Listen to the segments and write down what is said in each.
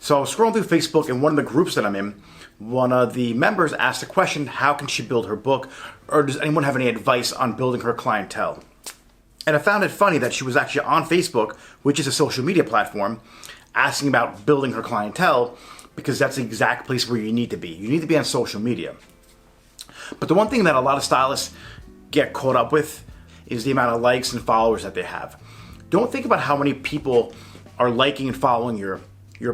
So I was scrolling through Facebook, and one of the groups that I'm in, one of the members asked a question, how can she build her book? Or does anyone have any advice on building her clientele? And I found it funny that she was actually on Facebook, which is a social media platform, asking about building her clientele, because that's the exact place where you need to be. You need to be on social media. But the one thing that a lot of stylists get caught up with is the amount of likes and followers that they have. Don't think about how many people are liking and following your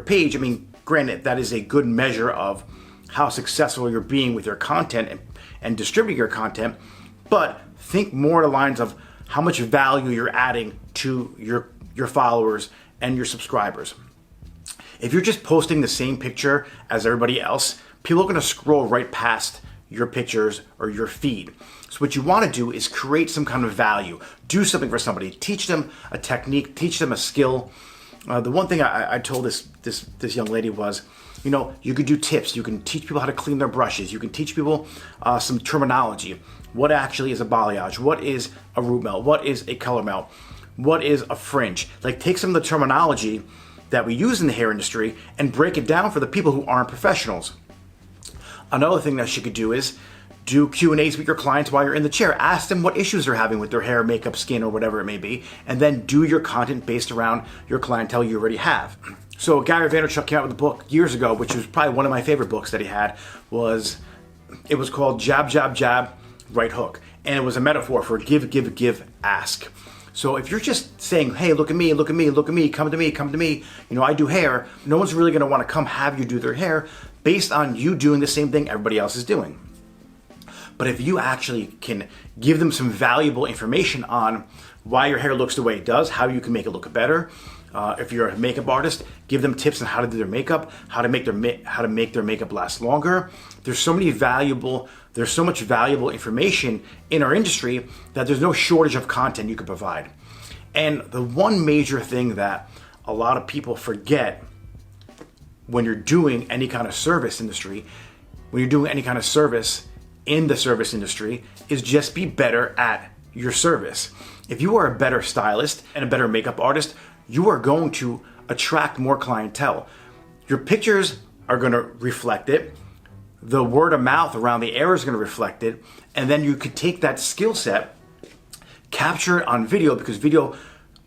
page. I mean, granted, that is a good measure of how successful you're being with your content and distributing your content, but think more along the lines of how much value you're adding to your followers and your subscribers. If you're just posting the same picture as everybody else, people are going to scroll right past your pictures or your feed. So what you want to do is create some kind of value. Do something for somebody. Teach them a technique. Teach them a skill. The one thing I told this young lady was, you could do tips. You can teach people how to clean their brushes. You can teach people some terminology. What actually is a balayage? What is a root melt? What is a color melt? What is a fringe? Like, take some of the terminology that we use in the hair industry and break it down for the people who aren't professionals. Another thing that she could do is do Q&As with your clients while you're in the chair. Ask them what issues they're having with their hair, makeup, skin, or whatever it may be, and then do your content based around your clientele you already have. So Gary Vaynerchuk came out with a book years ago, which was probably one of my favorite books that he had. It was called Jab, Jab, Jab, Right Hook. And it was a metaphor for give, give, give, ask. So if you're just saying, hey, look at me, look at me, look at me, come to me, come to me, I do hair, no one's really gonna wanna come have you do their hair based on you doing the same thing everybody else is doing. But if you actually can give them some valuable information on why your hair looks the way it does, how you can make it look better. If you're a makeup artist, give them tips on how to do their makeup, how to make their makeup last longer. There's so much valuable information in our industry that there's no shortage of content you could provide. And the one major thing that a lot of people forget when you're doing any kind of service industry, when you're doing any kind of service in the service industry, is just be better at your service. If you are a better stylist and a better makeup artist, you are going to attract more clientele. Your pictures are going to reflect it. The word of mouth around the area is going to reflect it. And then you could take that skill set, capture it on video, because video,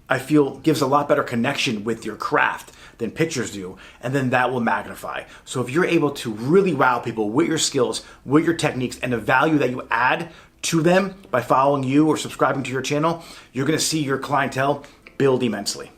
I feel, gives a lot better connection with your craft than pictures do, and then that will magnify. So if you're able to really wow people with your skills, with your techniques, and the value that you add to them by following you or subscribing to your channel, you're gonna see your clientele build immensely.